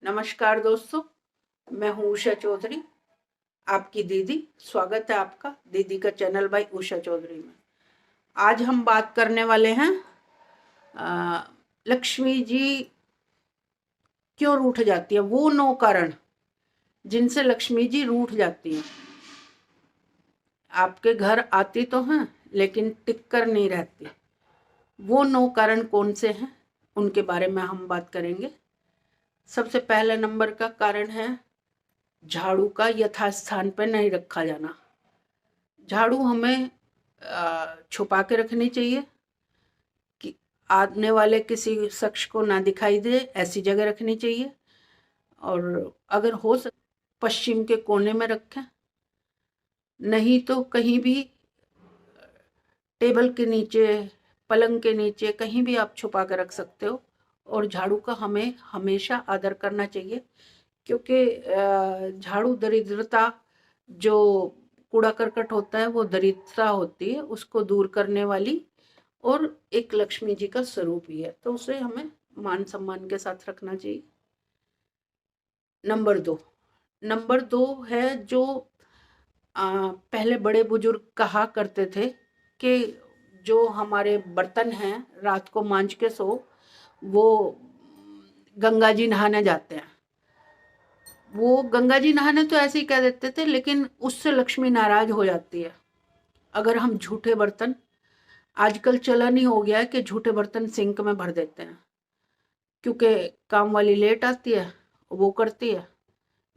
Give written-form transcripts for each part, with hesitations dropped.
नमस्कार दोस्तों, मैं हूँ उषा चौधरी, आपकी दीदी। स्वागत है आपका दीदी का चैनल बाय उषा चौधरी में। आज हम बात करने वाले हैं लक्ष्मी जी क्यों रूठ जाती है, वो 9 कारण जिनसे लक्ष्मी जी रूठ जाती हैं। आपके घर आती तो हैं लेकिन टिक कर नहीं रहती। वो 9 कारण कौन से हैं, उनके बारे में हम बात करेंगे। सबसे पहले नंबर का कारण है झाड़ू का यथास्थान पर नहीं रखा जाना। झाड़ू हमें छुपा के रखनी चाहिए कि आने वाले किसी शख्स को ना दिखाई दे, ऐसी जगह रखनी चाहिए। और अगर हो सके पश्चिम के कोने में रखें, नहीं तो कहीं भी टेबल के नीचे, पलंग के नीचे, कहीं भी आप छुपा के रख सकते हो। और झाड़ू का हमें हमेशा आदर करना चाहिए, क्योंकि झाड़ू दरिद्रता, जो कूड़ा करकट होता है वो दरिद्रता होती है, उसको दूर करने वाली और एक लक्ष्मी जी का स्वरूप ही है, तो उसे हमें मान सम्मान के साथ रखना चाहिए। नंबर दो है जो पहले बड़े बुजुर्ग कहा करते थे कि जो हमारे बर्तन हैं रात को मांज के सो, वो गंगा जी नहाने जाते हैं। वो गंगा जी नहाने तो ऐसे ही कह देते थे, लेकिन उससे लक्ष्मी नाराज हो जाती है। अगर हम झूठे बर्तन, आजकल चलन ही हो गया है कि झूठे बर्तन सिंक में भर देते हैं, क्योंकि काम वाली लेट आती है, वो करती है,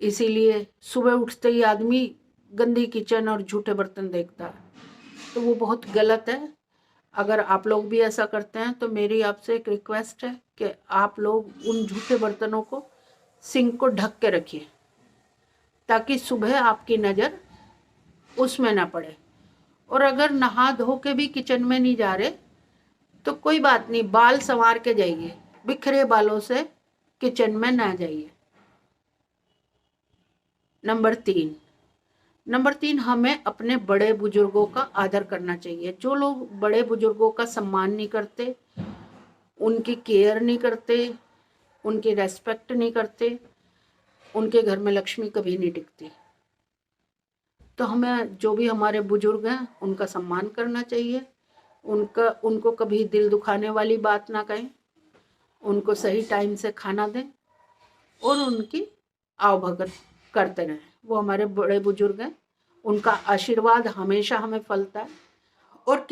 इसीलिए सुबह उठते ही आदमी गंदी किचन और झूठे बर्तन देखता है, तो वो बहुत गलत है। अगर आप लोग भी ऐसा करते हैं तो मेरी आपसे एक रिक्वेस्ट है कि आप लोग उन झूठे बर्तनों को, सिंक को ढक के रखिए, ताकि सुबह आपकी नज़र उसमें ना पड़े। और अगर नहा धो के भी किचन में नहीं जा रहे तो कोई बात नहीं, बाल संवार के जाइए, बिखरे बालों से किचन में ना जाइए। नंबर तीन, हमें अपने बड़े बुजुर्गों का आदर करना चाहिए। जो लोग बड़े बुजुर्गों का सम्मान नहीं करते, उनकी केयर नहीं करते, उनकी रेस्पेक्ट नहीं करते, उनके घर में लक्ष्मी कभी नहीं टिकती। तो हमें जो भी हमारे बुजुर्ग हैं उनका सम्मान करना चाहिए। उनको कभी दिल दुखाने वाली बात ना कहें, उनको सही टाइम से खाना दें और उनकी आवभगत करते रहें। वो हमारे बड़े बुजुर्ग हैं, उनका आशीर्वाद हमेशा हमें फलता है। और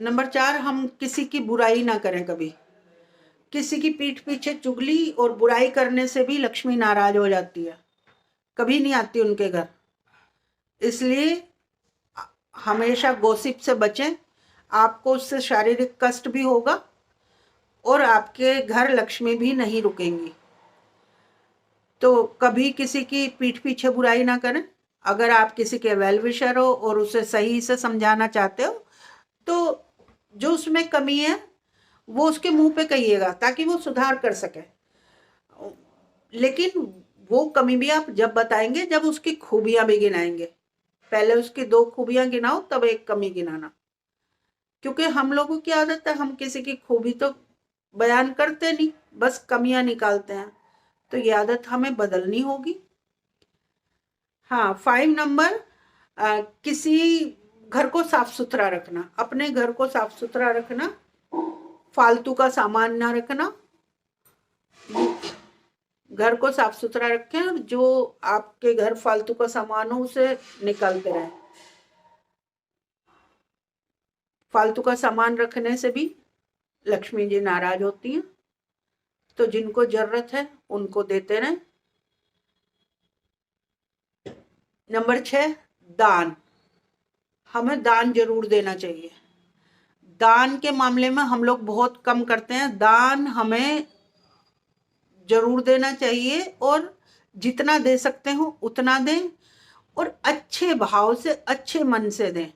नंबर 4, हम किसी की बुराई ना करें कभी। किसी की पीठ पीछे चुगली और बुराई करने से भी लक्ष्मी नाराज हो जाती है, कभी नहीं आती उनके घर। इसलिए हमेशा गॉसिप से बचें, आपको उससे शारीरिक कष्ट भी होगा और आपके घर लक्ष्मी भी नहीं रुकेंगी। तो कभी किसी की पीठ पीछे बुराई ना करें। अगर आप किसी के वेल विशर हो और उसे सही से समझाना चाहते हो, तो जो उसमें कमी है वो उसके मुंह पे कहिएगा, ताकि वो सुधार कर सके। लेकिन वो कमी भी आप जब बताएंगे जब उसकी खूबियां भी गिनाएंगे। पहले उसकी 2 खूबियां गिनाओ, तब एक कमी गिनाना। क्योंकि हम लोगों की आदत है, हम किसी की खूबी तो बयान करते नहीं, बस कमियां निकालते हैं। तो ये आदत हमें बदलनी होगी। हाँ, 5 नंबर, किसी घर को साफ सुथरा रखना, अपने घर को साफ सुथरा रखना, फालतू का सामान ना रखना। घर को साफ सुथरा रखें और जो आपके घर फालतू का सामान हो उसे निकालते रहें। फालतू का सामान रखने से भी लक्ष्मी जी नाराज होती हैं, तो जिनको जरूरत है उनको देते रहें। नंबर 6, दान। हमें दान जरूर देना चाहिए। दान के मामले में हम लोग बहुत कम करते हैं। दान हमें जरूर देना चाहिए, और जितना दे सकते हो उतना दें, और अच्छे भाव से, अच्छे मन से दें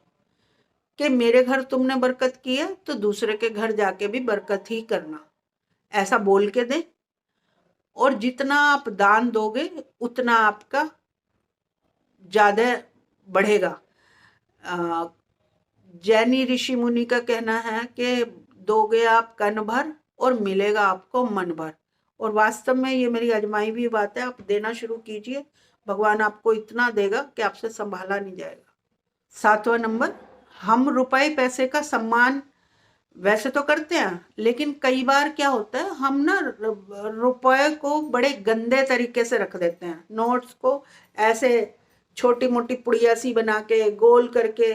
कि मेरे घर तुमने बरकत की है तो दूसरे के घर जाके भी बरकत ही करना, ऐसा बोल के दें। और जितना आप दान दोगे उतना आपका ज्यादा बढ़ेगा। जैनी ऋषि मुनि का कहना है कि दोगे आप कन भर और मिलेगा आपको मन भर। और वास्तव में ये मेरी आजमाई भी बात है, आप देना शुरू कीजिए, भगवान आपको इतना देगा कि आपसे संभाला नहीं जाएगा। 7वां नंबर, हम रुपए पैसे का सम्मान वैसे तो करते हैं, लेकिन कई बार क्या होता है, हम ना रुपए को बड़े गंदे तरीके से रख देते हैं। नोट्स को ऐसे छोटी मोटी पुड़िया सी बना के, गोल करके,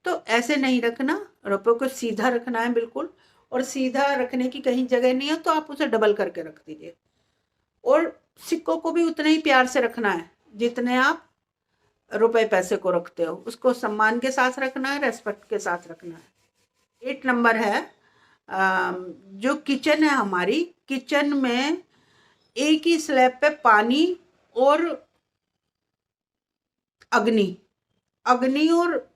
तो ऐसे नहीं रखना। रुपए को सीधा रखना है बिल्कुल, और सीधा रखने की कहीं जगह नहीं है तो आप उसे डबल करके रख दीजिए। और सिक्कों को भी उतने ही प्यार से रखना है जितने आप रुपए पैसे को रखते हो। उसको सम्मान के साथ रखना है, रेस्पेक्ट के साथ रखना है। 8 नंबर है, जो किचन है हमारी, किचन में एक ही स्लैब पे पानी और अग्नि और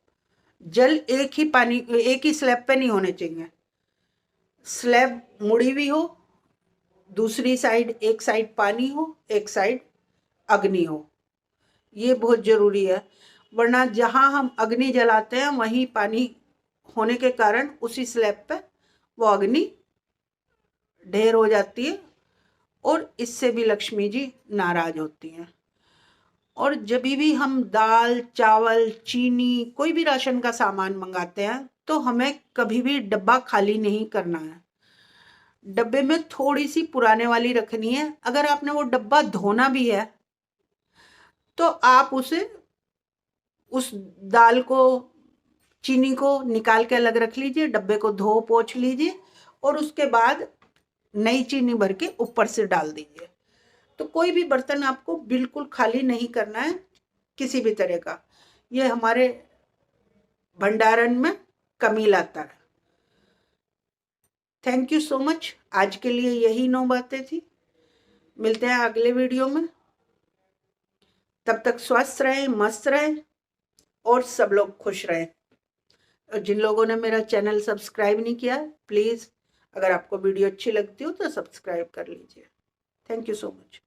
जल एक ही स्लैब पे नहीं होने चाहिए। स्लैब मुड़ी हुई हो, दूसरी साइड, एक साइड पानी हो, एक साइड अग्नि हो, ये बहुत जरूरी है। वरना जहां हम अग्नि जलाते हैं वहीं पानी होने के कारण उसी स्लैब पे वो अग्नि ढेर हो जाती है, और इससे भी लक्ष्मी जी नाराज होती हैं। और जब भी हम दाल, चावल, चीनी, कोई भी राशन का सामान मंगाते हैं तो हमें कभी भी डब्बा खाली नहीं करना है। डब्बे में थोड़ी सी पुराने वाली रखनी है। अगर आपने वो डब्बा धोना भी है तो आप उस दाल को, चीनी को निकाल के अलग रख लीजिए, डब्बे को धो पोंछ लीजिए, और उसके बाद नई चीनी भर के ऊपर से डाल दीजिए। तो कोई भी बर्तन आपको बिल्कुल खाली नहीं करना है किसी भी तरह का। ये हमारे भंडारण में कमी लाता है। Thank you so much. आज के लिए यही 9 बातें थी। मिलते हैं अगले वीडियो में। तब तक स्वस्थ रहें, मस्त रहें और सब लोग खुश रहें। जिन लोगों ने मेरा चैनल सब्सक्राइब नहीं किया, प्लीज़ अगर आपको वीडियो अच्छी लगती हो तो सब्सक्राइब कर लीजिए। Thank you so much.